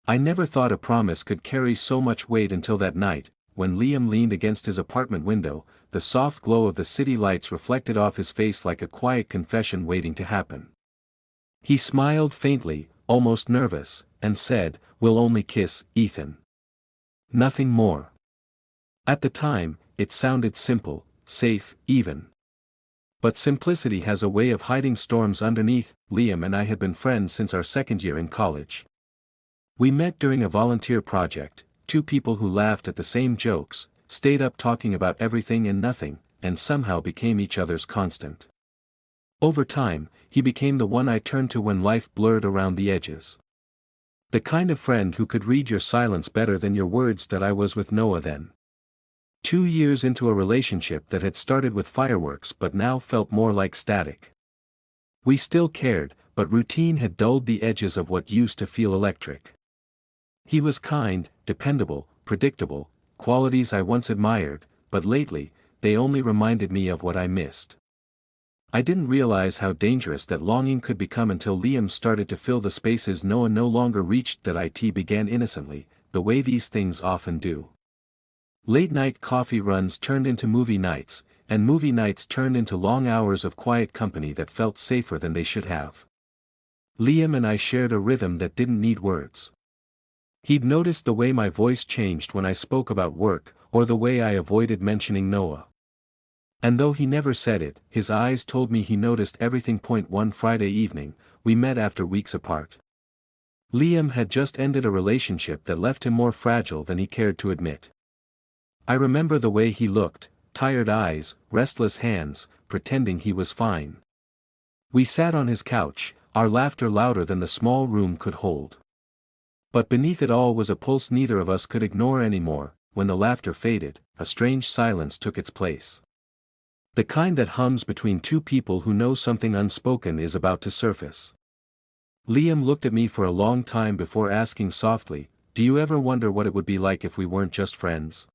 I never thought a promise could carry so much weight until that night, when Liam leaned against his apartment window, the soft glow of the city lights reflected off his face like a quiet confession waiting to happen. He smiled faintly, almost nervous, and said, "We'll only kiss, Ethan. Nothing more." At the time, it sounded simple, safe, even. But simplicity has a way of hiding storms underneath. Liam and I had been friends since our second year in college. We met during a volunteer project, two people who laughed at the same jokes, stayed up talking about everything and nothing, and somehow became each other's constant. Over time, he became the one I turned to when life blurred around the edges. The kind of friend who could read your silence better than your words. That I was with Noah then. 2 years into a relationship that had started with fireworks but now felt more like static. We still cared, but routine had dulled the edges of what used to feel electric. He was kind, dependable, predictable, qualities I once admired, but lately, they only reminded me of what I missed. I didn't realize how dangerous that longing could become until Liam started to fill the spaces Noah no longer reached. That it began innocently, the way these things often do. Late-night coffee runs turned into movie nights, and movie nights turned into long hours of quiet company that felt safer than they should have. Liam and I shared a rhythm that didn't need words. He'd noticed the way my voice changed when I spoke about work, or the way I avoided mentioning Noah. And though he never said it, his eyes told me he noticed everything. One Friday evening, we met after weeks apart. Liam had just ended a relationship that left him more fragile than he cared to admit. I remember the way he looked, tired eyes, restless hands, pretending he was fine. We sat on his couch, our laughter louder than the small room could hold. But beneath it all was a pulse neither of us could ignore anymore. When the laughter faded, a strange silence took its place. The kind that hums between two people who know something unspoken is about to surface. Liam looked at me for a long time before asking softly, "Do you ever wonder what it would be like if we weren't just friends?"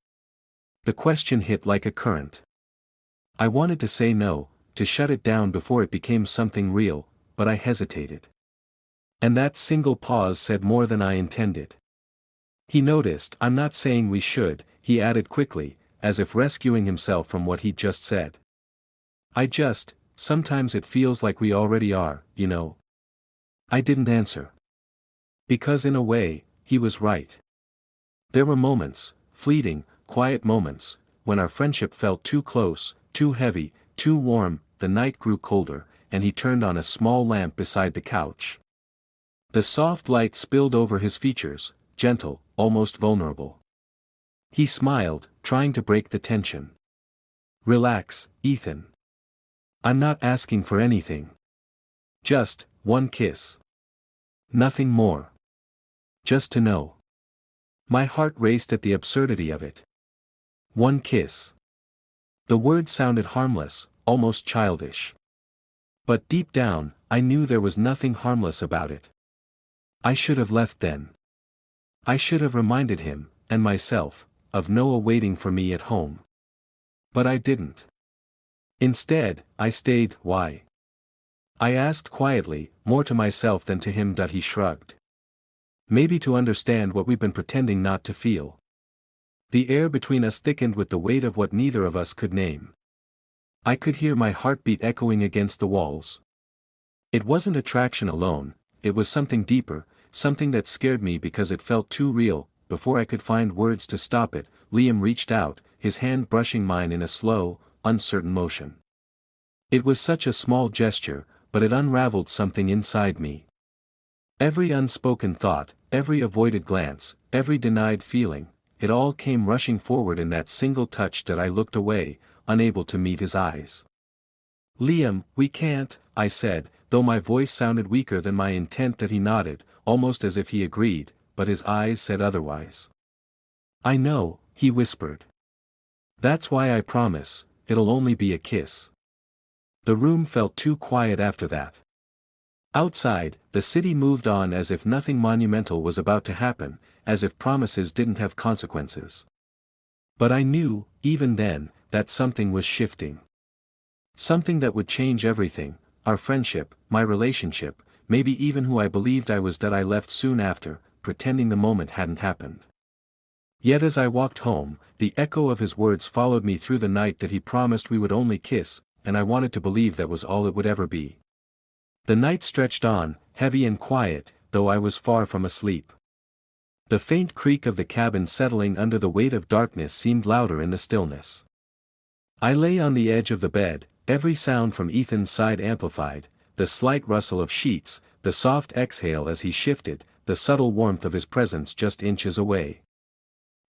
The question hit like a current. I wanted to say no, to shut it down before it became something real, but I hesitated. And that single pause said more than I intended. He noticed. "I'm not saying we should," he added quickly, as if rescuing himself from what he'd just said. Sometimes it feels like we already are, you know." I didn't answer. Because in a way, he was right. There were moments, fleeting, quiet moments, when our friendship felt too close, too heavy, too warm. The night grew colder, and he turned on a small lamp beside the couch. The soft light spilled over his features, gentle, almost vulnerable. He smiled, trying to break the tension. "Relax, Ethan. I'm not asking for anything. Just one kiss. Nothing more. Just to know." My heart raced at the absurdity of it. One kiss. The word sounded harmless, almost childish. But deep down, I knew there was nothing harmless about it. I should have left then. I should have reminded him, and myself, of Noah waiting for me at home. But I didn't. Instead, I stayed. "Why?" I asked quietly, more to myself than to him. He shrugged. "Maybe to understand what we've been pretending not to feel." The air between us thickened with the weight of what neither of us could name. I could hear my heartbeat echoing against the walls. It wasn't attraction alone, it was something deeper, something that scared me because it felt too real. Before I could find words to stop it, Liam reached out, his hand brushing mine in a slow, uncertain motion. It was such a small gesture, but it unraveled something inside me. Every unspoken thought, every avoided glance, every denied feeling, it all came rushing forward in that single touch. I looked away, unable to meet his eyes. "Liam, we can't," I said, though my voice sounded weaker than my intent. He nodded, almost as if he agreed, but his eyes said otherwise. "I know," he whispered. "That's why I promise, it'll only be a kiss." The room felt too quiet after that. Outside, the city moved on as if nothing monumental was about to happen, as if promises didn't have consequences. But I knew, even then, that something was shifting. Something that would change everything, our friendship, my relationship, maybe even who I believed I was. I left soon after, pretending the moment hadn't happened. Yet as I walked home, the echo of his words followed me through the night that he promised we would only kiss, and I wanted to believe that was all it would ever be. The night stretched on, heavy and quiet, though I was far from asleep. The faint creak of the cabin settling under the weight of darkness seemed louder in the stillness. I lay on the edge of the bed, every sound from Ethan's side amplified, the slight rustle of sheets, the soft exhale as he shifted, the subtle warmth of his presence just inches away.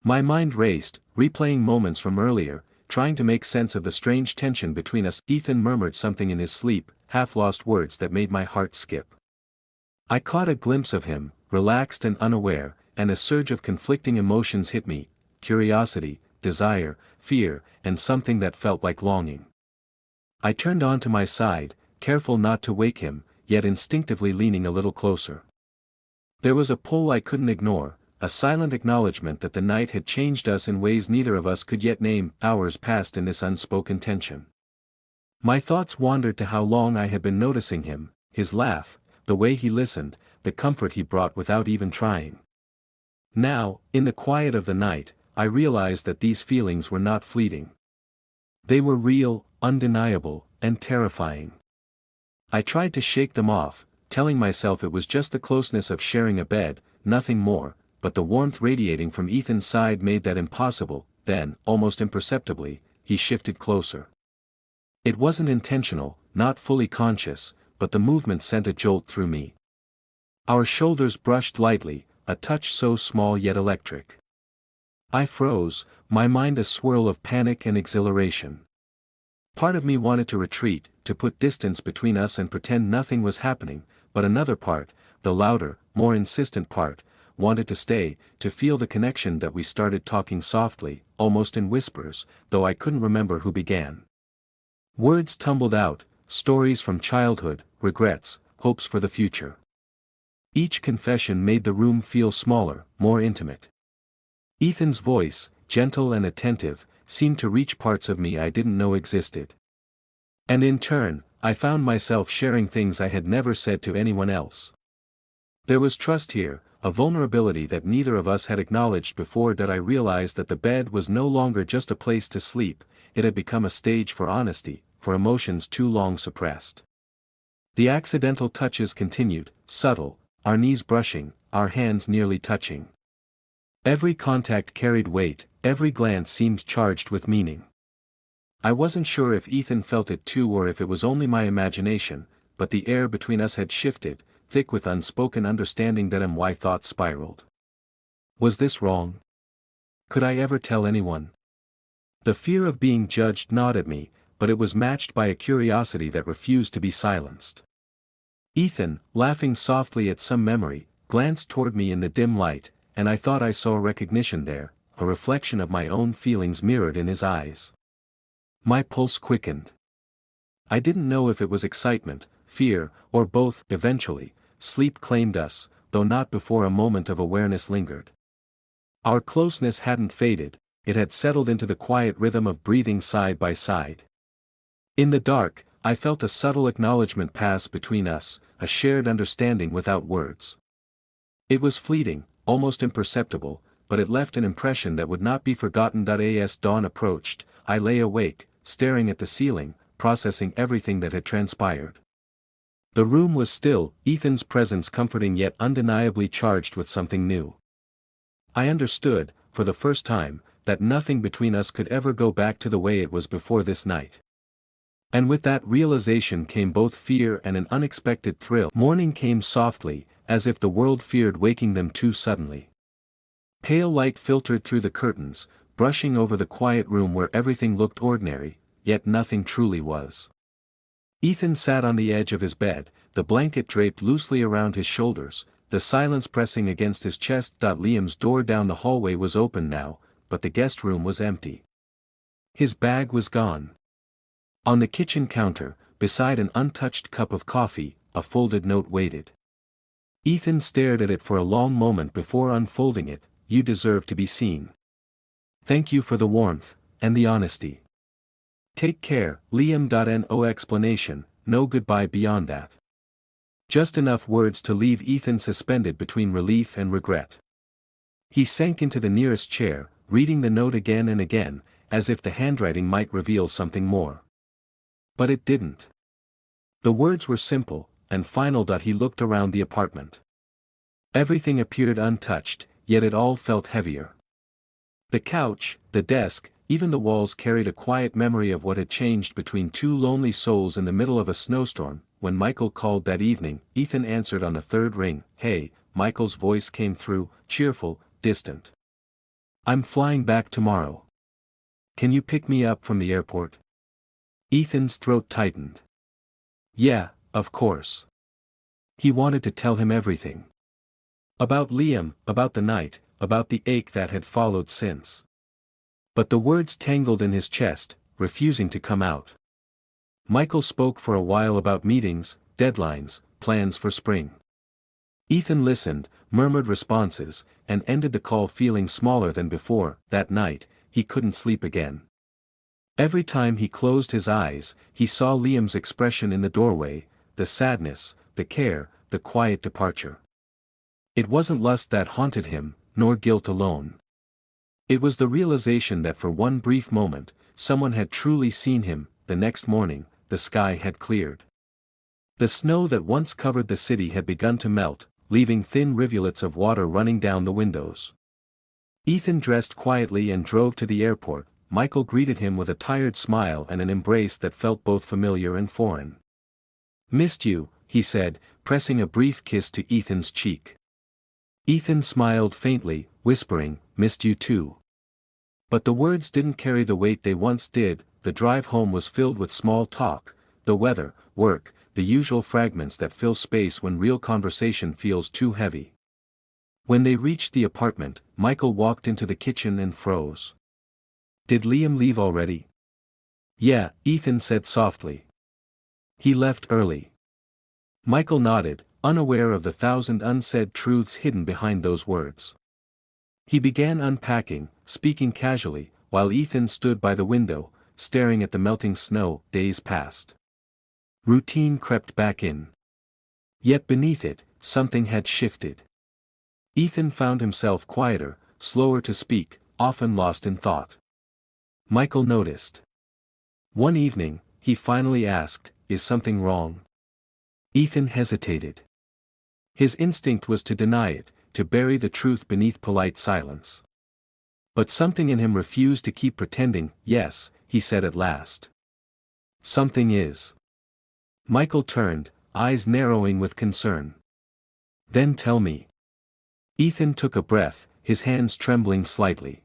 My mind raced, replaying moments from earlier, trying to make sense of the strange tension between us. Ethan murmured something in his sleep, half-lost words that made my heart skip. I caught a glimpse of him, relaxed and unaware, and a surge of conflicting emotions hit me: curiosity, desire, fear, and something that felt like longing. I turned onto my side, careful not to wake him, yet instinctively leaning a little closer. There was a pull I couldn't ignore, a silent acknowledgement that the night had changed us in ways neither of us could yet name. Hours passed in this unspoken tension. My thoughts wandered to how long I had been noticing him, his laugh, the way he listened, the comfort he brought without even trying. Now, in the quiet of the night, I realized that these feelings were not fleeting. They were real, undeniable, and terrifying. I tried to shake them off, telling myself it was just the closeness of sharing a bed, nothing more, but the warmth radiating from Ethan's side made that impossible. Then, almost imperceptibly, he shifted closer. It wasn't intentional, not fully conscious, but the movement sent a jolt through me. Our shoulders brushed lightly, a touch so small yet electric. I froze, my mind a swirl of panic and exhilaration. Part of me wanted to retreat, to put distance between us and pretend nothing was happening, but another part, the louder, more insistent part, wanted to stay, to feel the connection that we started talking softly, almost in whispers, though I couldn't remember who began. Words tumbled out, stories from childhood, regrets, hopes for the future. Each confession made the room feel smaller, more intimate. Ethan's voice, gentle and attentive, seemed to reach parts of me I didn't know existed. And in turn, I found myself sharing things I had never said to anyone else. There was trust here, a vulnerability that neither of us had acknowledged before. That I realized that the bed was no longer just a place to sleep, it had become a stage for honesty, for emotions too long suppressed. The accidental touches continued, subtle, our knees brushing, our hands nearly touching. Every contact carried weight, every glance seemed charged with meaning. I wasn't sure if Ethan felt it too or if it was only my imagination, but the air between us had shifted, thick with unspoken understanding. That my thoughts spiraled. Was this wrong? Could I ever tell anyone? The fear of being judged gnawed at me, but it was matched by a curiosity that refused to be silenced. Ethan, laughing softly at some memory, glanced toward me in the dim light, and I thought I saw recognition there, a reflection of my own feelings mirrored in his eyes. My pulse quickened. I didn't know if it was excitement, fear, or both. Eventually, sleep claimed us, though not before a moment of awareness lingered. Our closeness hadn't faded, it had settled into the quiet rhythm of breathing side by side. In the dark, I felt a subtle acknowledgement pass between us, a shared understanding without words. It was fleeting, almost imperceptible, but it left an impression that would not be forgotten. As dawn approached, I lay awake, staring at the ceiling, processing everything that had transpired. The room was still, Ethan's presence comforting yet undeniably charged with something new. I understood, for the first time, that nothing between us could ever go back to the way it was before this night. And with that realization came both fear and an unexpected thrill. Morning came softly, as if the world feared waking them too suddenly. Pale light filtered through the curtains, brushing over the quiet room where everything looked ordinary, yet nothing truly was. Ethan sat on the edge of his bed, the blanket draped loosely around his shoulders, the silence pressing against his chest. Liam's door down the hallway was open now, but the guest room was empty. His bag was gone. On the kitchen counter, beside an untouched cup of coffee, a folded note waited. Ethan stared at it for a long moment before unfolding it. You deserve to be seen. Thank you for the warmth, and the honesty. Take care, Liam. No explanation, no goodbye beyond that. Just enough words to leave Ethan suspended between relief and regret. He sank into the nearest chair, reading the note again and again, as if the handwriting might reveal something more. But it didn't. The words were simple and final. He looked around the apartment. Everything appeared untouched, yet it all felt heavier. The couch, the desk, even the walls carried a quiet memory of what had changed between two lonely souls in the middle of a snowstorm. When Michael called that evening, Ethan answered on the third ring. "Hey," Michael's voice came through, cheerful, distant. "I'm flying back tomorrow. Can you pick me up from the airport?" Ethan's throat tightened. "Yeah, of course." He wanted to tell him everything. About Liam, about the night, about the ache that had followed since. But the words tangled in his chest, refusing to come out. Michael spoke for a while about meetings, deadlines, plans for spring. Ethan listened, murmured responses, and ended the call feeling smaller than before. That night, he couldn't sleep again. Every time he closed his eyes, he saw Liam's expression in the doorway, the sadness, the care, the quiet departure. It wasn't lust that haunted him, nor guilt alone. It was the realization that for one brief moment, someone had truly seen him. The next morning, the sky had cleared. The snow that once covered the city had begun to melt, leaving thin rivulets of water running down the windows. Ethan dressed quietly and drove to the airport. Michael greeted him with a tired smile and an embrace that felt both familiar and foreign. "Missed you," he said, pressing a brief kiss to Ethan's cheek. Ethan smiled faintly, whispering, "Missed you too." But the words didn't carry the weight they once did. The drive home was filled with small talk, the weather, work, the usual fragments that fill space when real conversation feels too heavy. When they reached the apartment, Michael walked into the kitchen and froze. "Did Liam leave already?" "Yeah," Ethan said softly. "He left early." Michael nodded, unaware of the thousand unsaid truths hidden behind those words. He began unpacking, speaking casually, while Ethan stood by the window, staring at the melting snow. Days passed. Routine crept back in. Yet beneath it, something had shifted. Ethan found himself quieter, slower to speak, often lost in thought. Michael noticed. One evening, he finally asked, "Is something wrong?" Ethan hesitated. His instinct was to deny it, to bury the truth beneath polite silence. But something in him refused to keep pretending. "Yes," he said at last. "Something is." Michael turned, eyes narrowing with concern. "Then tell me." Ethan took a breath, his hands trembling slightly.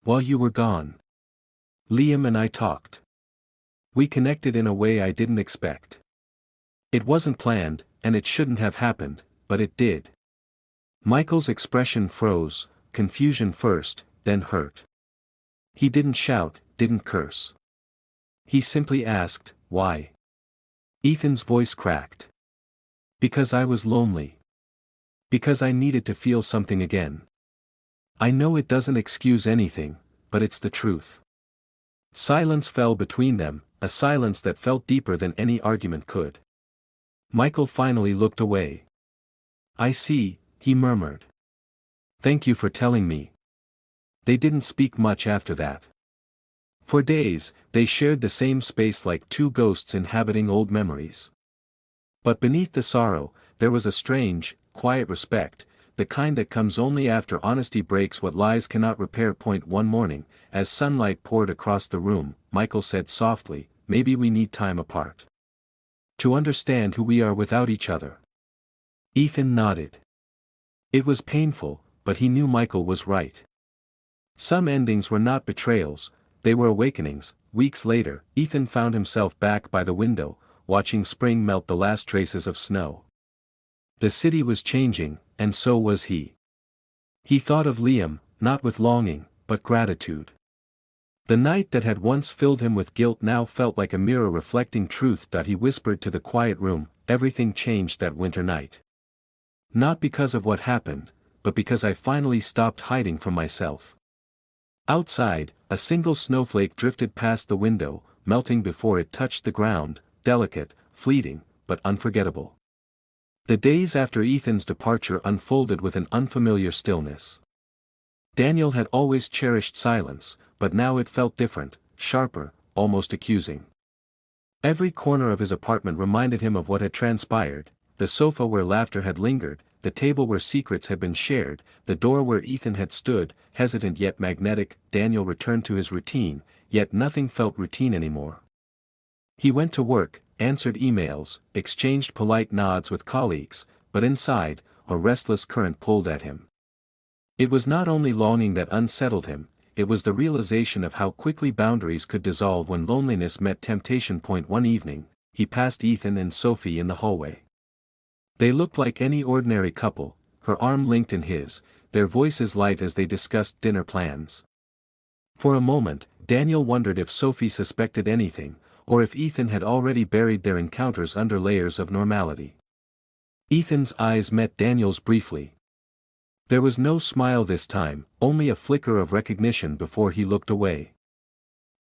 "While you were gone, Liam and I talked. We connected in a way I didn't expect. It wasn't planned, and it shouldn't have happened, but it did." Michael's expression froze, confusion first, then hurt. He didn't shout, didn't curse. He simply asked, "Why?" Ethan's voice cracked. "Because I was lonely. Because I needed to feel something again. I know it doesn't excuse anything, but it's the truth." Silence fell between them, a silence that felt deeper than any argument could. Michael finally looked away. "I see," he murmured. "Thank you for telling me." They didn't speak much after that. For days, they shared the same space like two ghosts inhabiting old memories. But beneath the sorrow, there was a strange, quiet respect, the kind that comes only after honesty breaks what lies cannot repair. One morning, as sunlight poured across the room, Michael said softly, "Maybe we need time apart. To understand who we are without each other." Ethan nodded. It was painful, but he knew Michael was right. Some endings were not betrayals, they were awakenings. Weeks later, Ethan found himself back by the window, watching spring melt the last traces of snow. The city was changing, and so was he. He thought of Liam, not with longing, but gratitude. The night that had once filled him with guilt now felt like a mirror reflecting truth. He whispered to the quiet room, "Everything changed that winter night. Not because of what happened, but because I finally stopped hiding from myself." Outside, a single snowflake drifted past the window, melting before it touched the ground, delicate, fleeting, but unforgettable. The days after Ethan's departure unfolded with an unfamiliar stillness. Daniel had always cherished silence, but now it felt different, sharper, almost accusing. Every corner of his apartment reminded him of what had transpired: the sofa where laughter had lingered, the table where secrets had been shared, the door where Ethan had stood, hesitant yet magnetic. Daniel returned to his routine, yet nothing felt routine anymore. He went to work, answered emails, exchanged polite nods with colleagues, but inside, a restless current pulled at him. It was not only longing that unsettled him, it was the realization of how quickly boundaries could dissolve when loneliness met temptation. One evening, he passed Ethan and Sophie in the hallway. They looked like any ordinary couple, her arm linked in his, their voices light as they discussed dinner plans. For a moment, Daniel wondered if Sophie suspected anything, or if Ethan had already buried their encounters under layers of normality. Ethan's eyes met Daniel's briefly. There was no smile this time, only a flicker of recognition before he looked away.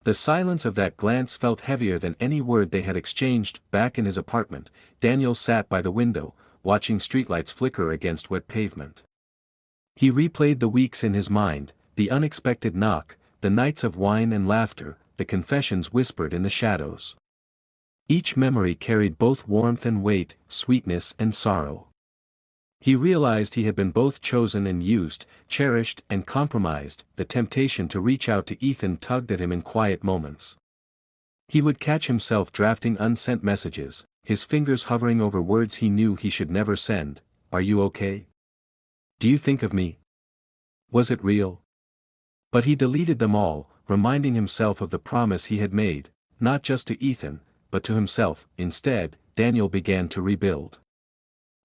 The silence of that glance felt heavier than any word they had exchanged. Back in his apartment, Daniel sat by the window, watching streetlights flicker against wet pavement. He replayed the weeks in his mind, the unexpected knock, the nights of wine and laughter, the confessions whispered in the shadows. Each memory carried both warmth and weight, sweetness and sorrow. He realized he had been both chosen and used, cherished and compromised. The temptation to reach out to Ethan tugged at him in quiet moments. He would catch himself drafting unsent messages, his fingers hovering over words he knew he should never send. Are you okay? Do you think of me? Was it real? But he deleted them all, reminding himself of the promise he had made, not just to Ethan, but to himself. Instead, Daniel began to rebuild.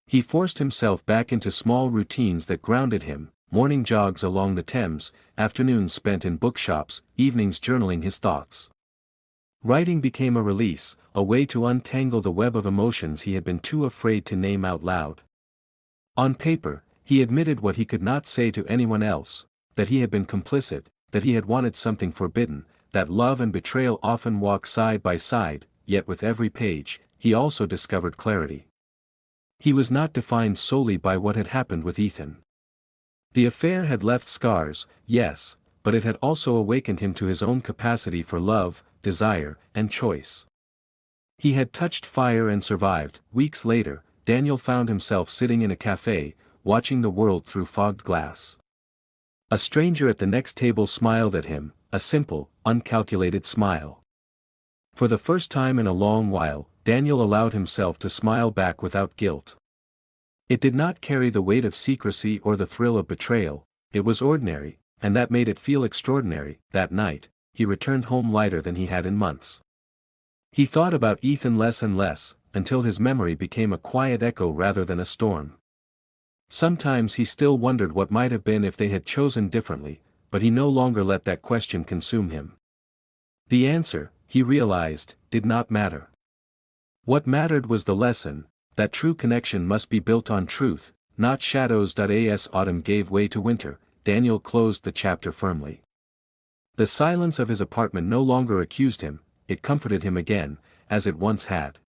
He forced himself back into small routines that grounded him: morning jogs along the Thames, afternoons spent in bookshops, evenings journaling his thoughts. Writing became a release, a way to untangle the web of emotions he had been too afraid to name out loud. On paper, he admitted what he could not say to anyone else: that he had been complicit, that he had wanted something forbidden, that love and betrayal often walk side by side. Yet with every page, he also discovered clarity. He was not defined solely by what had happened with Ethan. The affair had left scars, yes, but it had also awakened him to his own capacity for love, desire, and choice. He had touched fire and survived. Weeks later, Daniel found himself sitting in a cafe, watching the world through fogged glass. A stranger at the next table smiled at him, a simple, uncalculated smile. For the first time in a long while, Daniel allowed himself to smile back without guilt. It did not carry the weight of secrecy or the thrill of betrayal. It was ordinary, and that made it feel extraordinary. That night, he returned home lighter than he had in months. He thought about Ethan less and less, until his memory became a quiet echo rather than a storm. Sometimes he still wondered what might have been if they had chosen differently, but he no longer let that question consume him. The answer, he realized, did not matter. What mattered was the lesson, that true connection must be built on truth, not shadows. As autumn gave way to winter, Daniel closed the chapter firmly. The silence of his apartment no longer accused him, it comforted him again, as it once had.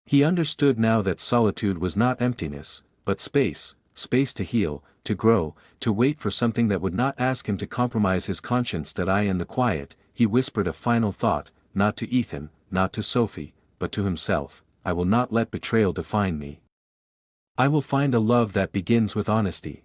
He understood now that solitude was not emptiness, but space to heal, to grow, to wait for something that would not ask him to compromise his conscience. In the quiet, he whispered a final thought, not to Ethan, not to Sophie, but to himself: I will not let betrayal define me. I will find a love that begins with honesty.